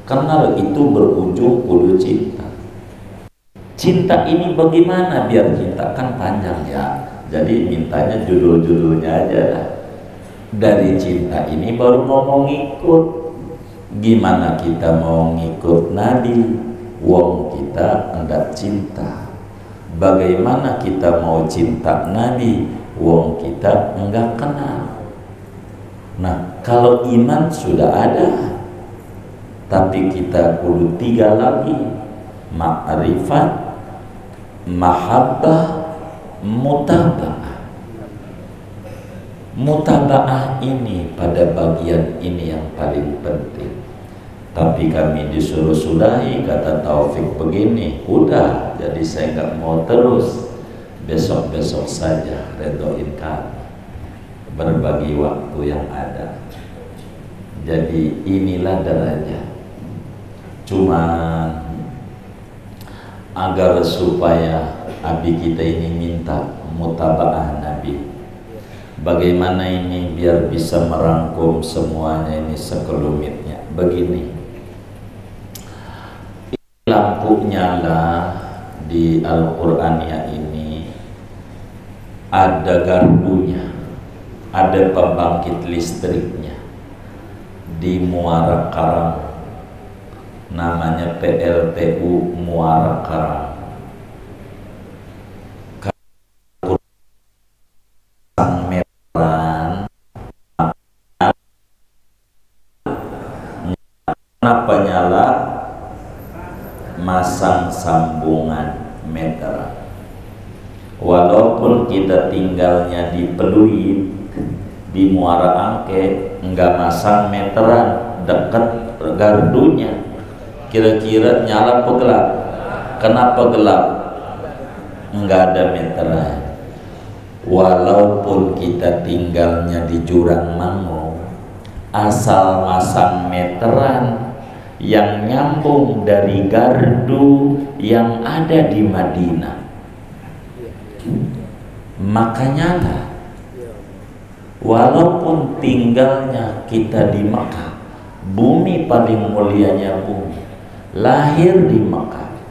Kenal itu berujung kudu cinta. Cinta ini bagaimana biar cinta? Kan panjang ya. Jadi mintanya judul-judulnya aja lah. Dari cinta ini baru mau ngikut. Gimana kita mau ngikut Nabi? Wong kita hendak cinta. Bagaimana kita mau cinta Nabi? Wong kita enggak kenal. Nah, kalau iman sudah ada, tapi kita kudu 3 lagi: ma'rifat, mahabbah, mutaba'ah. Mutaba'ah ini pada bagian ini yang paling penting. Tapi kami disuruh sudahi, kata Taufik begini, udah, jadi saya nggak mau terus. Besok-besok saja redoin kami. Berbagi waktu yang ada. Jadi inilah derajat. Cuman agar supaya abi kita ini minta mutaba'ah Nabi. Bagaimana ini biar bisa merangkum semuanya ini sekelumitnya. Begini, lampu nyala di Al-Qur'aniyah ini ada gardunya, ada pembangkit listriknya di Muara Karang, namanya PLTU Muara Karang. Kenapa nyala? Masang sambungan meteran. Walaupun kita tinggalnya di Peluit, di Muara Angke, enggak masang meteran dekat gardunya, kira-kira nyala apa gelap? Kenapa gelap? Enggak ada meteran. Walaupun kita tinggalnya di Jurang Mangu, asal masang meteran yang nyambung dari gardu yang ada di Madinah, maka nyala. Walaupun tinggalnya kita di Mekah, bumi paling mulianya bumi, lahir di Mekah,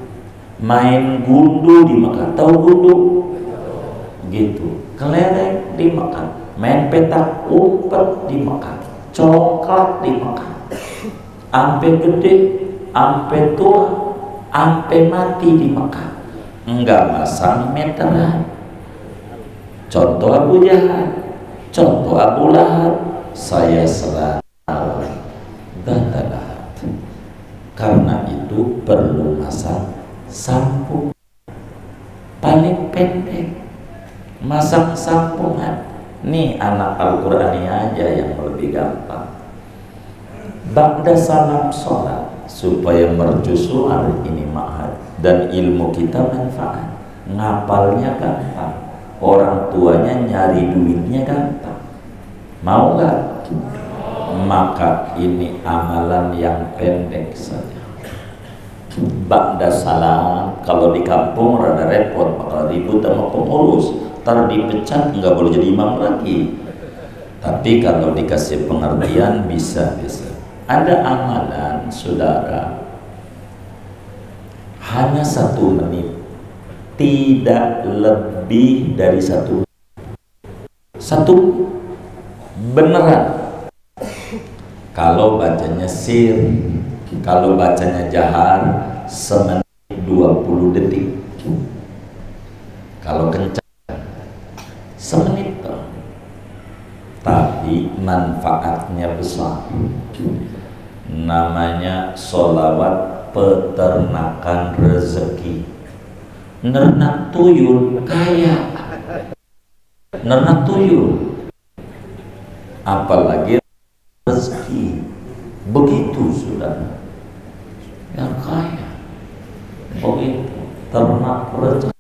main gundu di Mekah, tahu gundu? Gitu, kelereng di Mekah, main petak umpet di Mekah, coklat di Mekah, ampe gede ampe tua, ampe mati di Mekah, enggak masang meteran. Contoh Abu Jahal, contoh Abu Lahab, saya serang Datalah. Karena itu perlu masang sampung paling pendek, masang sampungan. Nih anak Al-Qur'ani aja yang lebih gampang. Ba'da salam sholat, supaya mercusuar ini ma'had dan ilmu kita manfaat. Ngapalnya gampang, orang tuanya nyari duitnya gampang. Mau nggak? Maka ini amalan yang pendek saja. Ba'da salam, kalau di kampung rada repot, bakal ribut sama pengurus, ntar dipecat, nggak boleh jadi imam lagi. Tapi kalau dikasih pengertian bisa. Ada amalan saudara hanya 1 menit, tidak lebih dari 1 menit. 1 beneran. Kalau bacanya sir, kalau bacanya jahar, semenit 20 detik. Kalau kencang semenit toh. Tapi manfaatnya besar. Namanya sholawat peternakan rezeki. Nernak tuyul kaya, nernak tuyul, apalagi rezeki. Begitu sudah yang kaya, begitu ternak rezeki.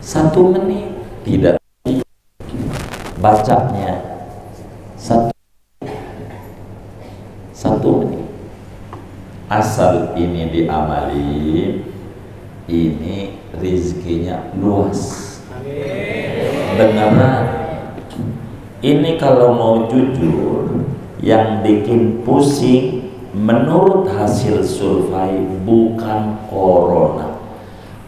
1 menit tidak bacanya, 1 menit. Asal ini diamali, ini rizkinya luas. Beneran. Ini kalau mau jujur, yang bikin pusing menurut hasil survei bukan corona.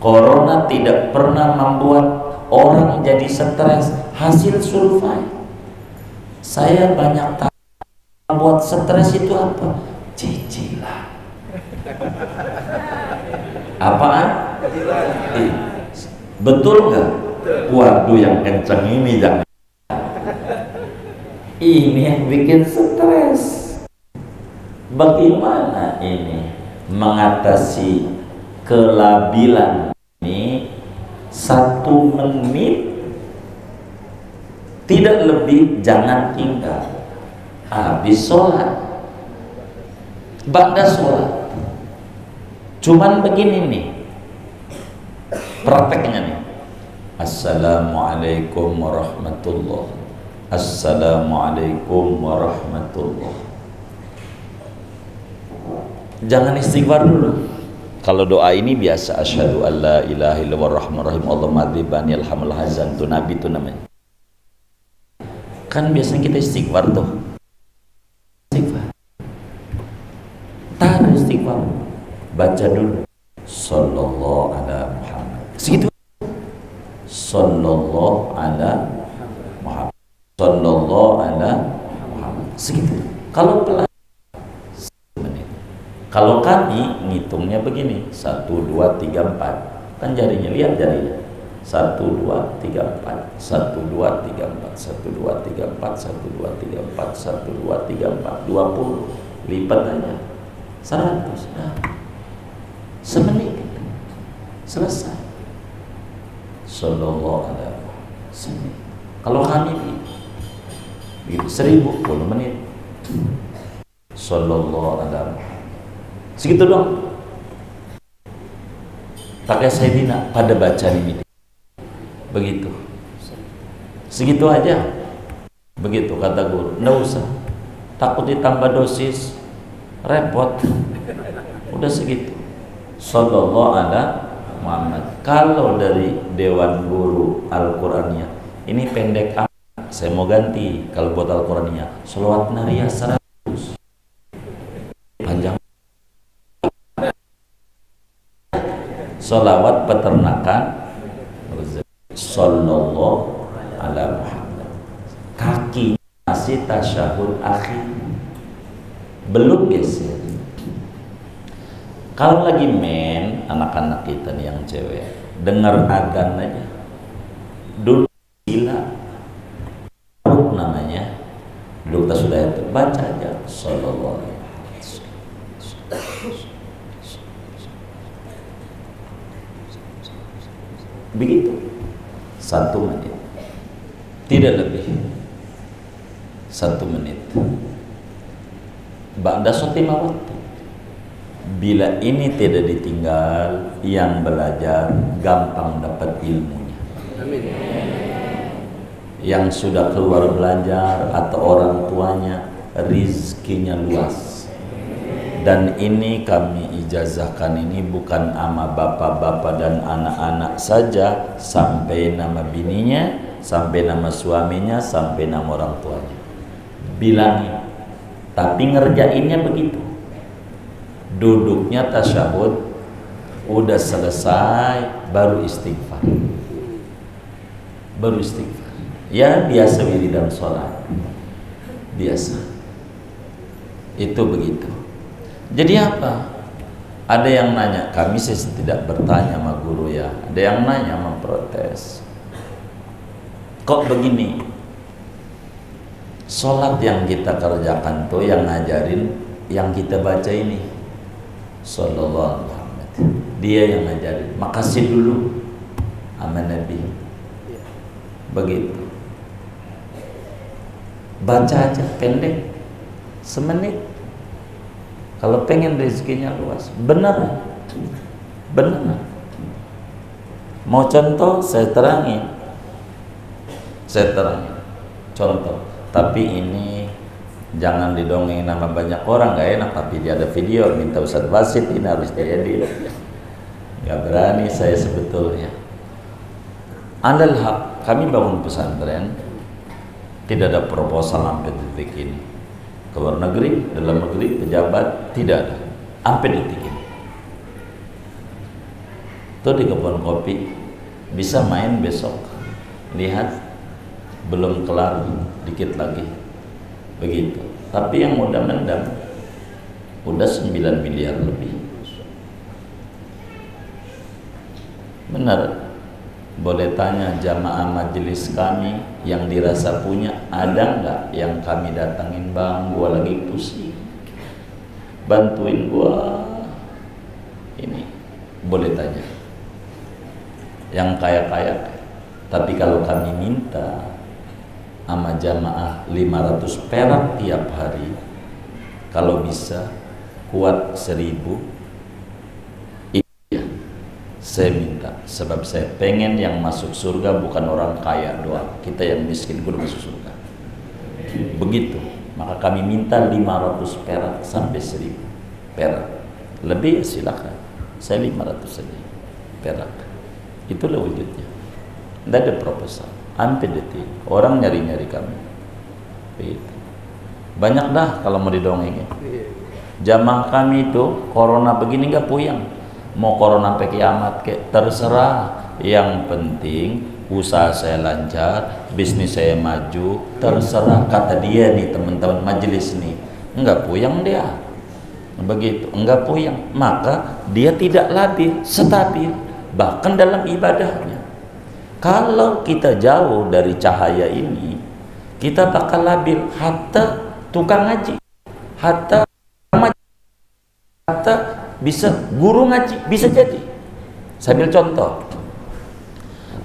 Corona tidak pernah membuat orang jadi stres. Hasil survei, saya banyak tahu membuat stres itu apa? Cicilan. Apaan? Betul nggak? Waduh, yang kenceng ini jangan. Ini yang bikin stres. Bagaimana ini mengatasi kelabilan ini? 1 menit tidak lebih, jangan tinggal. Habis sholat, ba'da sholat, cuman begini nih prakteknya nih. Assalamualaikum warahmatullahi. Assalamualaikum warahmatullahi. Jangan istighfar dulu. Kalau doa ini biasa, asyhadu alla ilaha illallah rahmanir rahim Allahumma dzibani alhamdul hazan, tuh Nabi tuh namanya. Kan biasanya kita istighfar tuh. Istighfar. Tahan istighfar. Baca dulu. Sallallahu ala Muhammad. Segitu. Sallallahu ala Muhammad. Sallallahu ala Muhammad. Segitu. Kalau pelan, 1 menit. Kalau kami ngitungnya begini, 1, 2, 3, 4. Kan jarinya, lihat jarinya. 1, 2, 3, 4. 1, 2, 3, 4. 1, 2, 3, 4. 1, 2, 3, 4. 1, 2, 3, 4. 20. Lipat aja. 100. Nah. Semenit. Selesai. Sallallahu alaihi wasallam. Kalau kami begitu 1010 menit. Sallallahu alaihi wasallam. Segitu dong. Pakai Sayyidina pada baca ini. Begitu. Segitu aja. Begitu kata guru. Nggak usah. Takut ditambah dosis. Repot. Udah segitu. Sallallahu alaihi Muhammad. Kalau dari Dewan Guru Al-Qur'aniyah, ini pendek amat, saya mau ganti. Kalau buat Al-Qur'aniyah, sholawat nariyah 100. Panjang. Sholawat peternakan sallallahu ala Muhammad. Kaki masih tasyahud akhir. Belum geser. Kalau lagi main, anak-anak kita nih yang cewek, dengar adzan aja, duduk gila, namanya, duduk tas sudah itu, baca aja, sallallahu alaihi wasallam. Begitu, 1 menit, tidak lebih, 1 menit. Ba'da shotimah waktu. Bila ini tidak ditinggal, yang belajar gampang dapat ilmunya. Amin. Yang sudah keluar belajar atau orang tuanya, rizkinya luas. Dan ini kami ijazahkan ini bukan sama bapak-bapak dan anak-anak saja, sampai nama bininya, sampai nama suaminya, sampai nama orang tuanya. Bilangin, tapi ngerjainnya begitu. Duduknya tasyahud, udah selesai baru istighfar. Baru istighfar. Ya biasa wiridan sholat. Biasa. Itu begitu. Jadi apa? Ada yang nanya, kami sih tidak bertanya sama guru ya. Ada yang nanya, memprotes. Kok begini? Sholat yang kita kerjakan tuh yang ngajarin, yang kita baca ini. Sallallahu alaihi wasallam. Dia yang ngajarin. Makasih dulu sama Nabi. Begitu. Baca aja pendek, semenit. Kalau pengen rezekinya luas, benar. Benar. Mau contoh, saya terangin. Contoh. Tapi ini jangan didongeng nama banyak orang, gak enak. Tapi dia ada video, minta Ustaz Basit, ini harus diedit. Gak berani saya sebetulnya. Andal hak, kami bangun pesantren, tidak ada proposal sampai detik ini. Keluar negeri, dalam negeri, pejabat, tidak ada sampai detik ini. Tuh di kebun kopi, bisa main besok. Lihat, belum kelar, dikit lagi. Begitu. Tapi yang udah mendam, udah 9 miliar lebih. Benar. Boleh tanya jamaah majelis kami yang dirasa punya, ada nggak yang kami datangin, bang, gua lagi pusing, bantuin gua ini. Boleh tanya yang kaya-kaya. Tapi kalau kami minta sama jamaah 500 perak tiap hari, kalau bisa kuat 1000, saya minta, sebab saya pengen yang masuk surga bukan orang kaya doang, kita yang miskin kudu masuk surga. Begitu. Maka kami minta 500 perak sampai 1000 perak. Lebih ya silakan. Saya 500 saja perak. Itulah wujudnya. Tidak ada proposal. Sampai detik orang nyari-nyari kami. Begitu. Banyak dah kalau mau didongengin. Jamaah kami itu corona begini nggak puyeng. Mau corona sampai kiamat kayak terserah, yang penting usaha saya lancar, bisnis saya maju, terserah. Kata dia nih, teman-teman majelis nih, enggak puyeng dia. Begitu, enggak puyeng, maka dia tidak labil, stabil, bahkan dalam ibadahnya. Kalau kita jauh dari cahaya ini, kita bakal labil. Hatta tukang ngaji, hatta bisa guru ngaji, bisa jadi. Saya ambil contoh.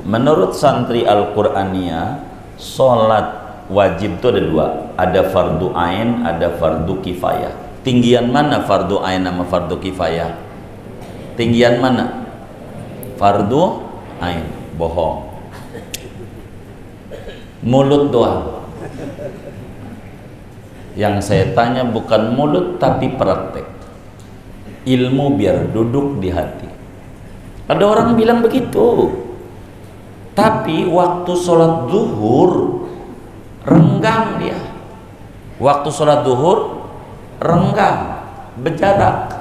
Menurut santri Al-Qur'aniyah, sholat wajib itu ada 2. Ada fardu ain, ada fardu kifayah. Tinggian mana fardu ain sama fardu kifayah? Tinggian mana? Fardu ain. Bohong. Mulut doang. Yang saya tanya bukan mulut tapi praktek. Ilmu biar duduk di hati. Ada orang bilang begitu. Tapi waktu sholat zuhur renggang dia. Waktu sholat zuhur renggang, berjarak.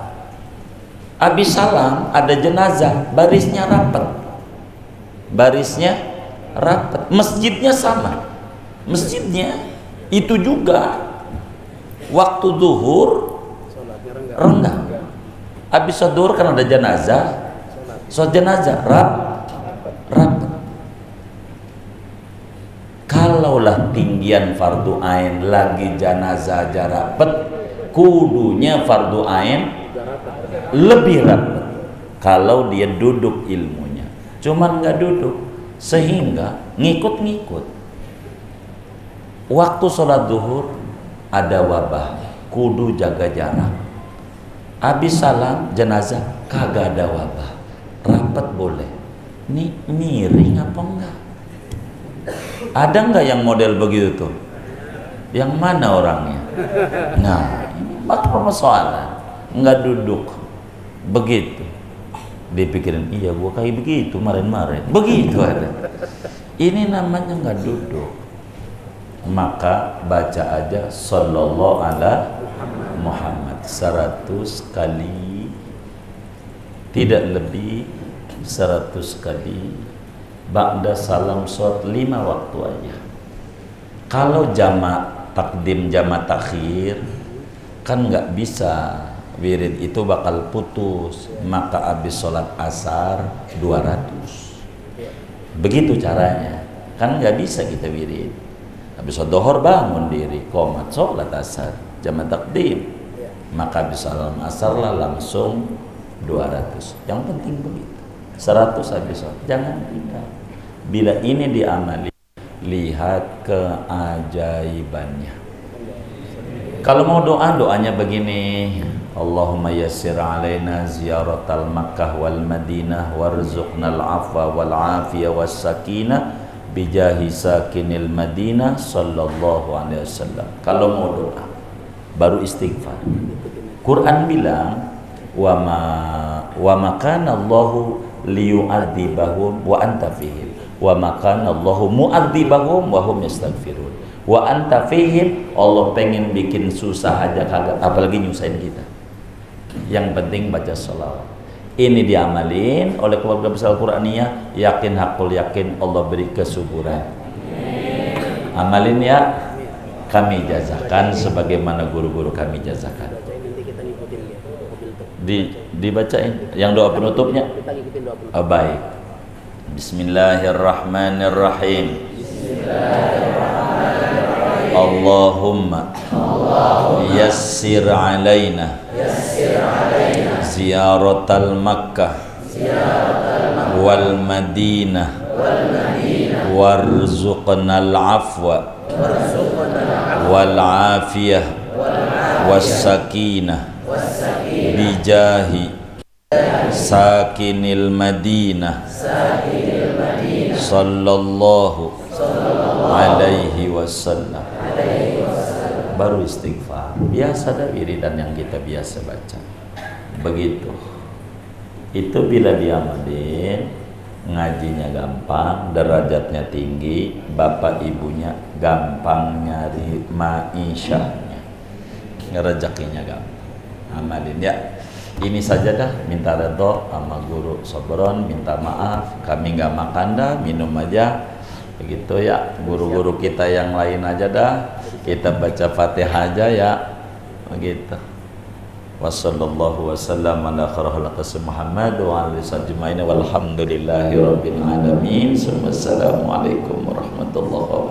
Habis salam ada jenazah, barisnya rapat. Masjidnya sama. Masjidnya itu juga waktu zuhur renggang. Habis sholat duhur kan ada jenazah, sholat jenazah rapat. Kalaulah tinggian fardu ain lagi jenazah aja rapat, kudunya fardu ain lebih rapat. Kalau dia duduk ilmunya, cuman nggak duduk, sehingga ngikut-ngikut. Waktu sholat duhur ada wabah, kudu jaga jarak. Habis salam jenazah kagak ada wabah, rapat boleh. Ini miring apa enggak? Ada enggak yang model begitu tuh? Yang mana orangnya? Nah, ini persoalan. Enggak duduk begitu. Dipikirin, iya gua kayak begitu kemarin-kemarin. Begitu ada. Ini namanya enggak duduk. Maka baca aja sallallahu ala Muhammad 100 kali, tidak lebih 100 kali. Ba'da salam sholat 5 waktu aja. Kalau jamak takdim jamak takhir kan nggak bisa, wirid itu bakal putus. Maka habis sholat asar 200. Begitu caranya. Kan nggak bisa kita wirid. Habis sholat dohor bangun diri, qomat sholat asar jamak takdim. Maka habis salam asar lah langsung 200. Yang penting begitu. 100 habis sholat, jangan tinggal. Bila ini diamali, lihat keajaibannya. Kalau mau doa, doanya begini: Allahumma yassir alaina ziyaratal Makkah wal Madinah warzuqnal afwa wal afiyah was sakinah bijahi sakinil Madinah sallallahu alaihi wasallam. Kalau mau doa, baru istighfar. Quran bilang wa makana Allahu liyu'adzibahum wa anta fihim wa makana Allahu mu'adzibahum wa hum yastaghfirun wa anta fihim. Allah pengen bikin susah aja kagak, apalagi nyusahin kita. Yang penting baca sholawat. Ini diamalin oleh keluarga besar Al-Quraniyah, yakin hakul yakin Allah beri kesuburan. Amalin ya, kami jazakan sebagaimana guru-guru kami jazakan. Dibacain yang doa penutupnya. Oh, baik. Bismillahirrahmanirrahim. Allahumma yassir alaina ziyaratal Makkah wal Madinah warzuqnal afwa wal afiyah was sakinah bijahi sakinil Madinah sallallahu alaihi wasallam. Baru istighfar. Biasa ada wiridan yang kita biasa baca. Begitu. Itu bila diamalin, ngajinya gampang, derajatnya tinggi, bapak ibunya gampang nyari ma'isyahnya, rezekinya gampang. Amalin ya. Ini saja dah, minta redho sama guru Sobron, minta maaf kami nggak makan dah, minum aja begitu ya. Guru-guru kita yang lain aja dah, kita baca Fatihah aja ya begitu. Wassallallahu wasallam ala khairil Muhammad wa alihi ajmain walhamdulillahi rabbil alamin. Wassalamualaikum warahmatullahi wabarakatuh.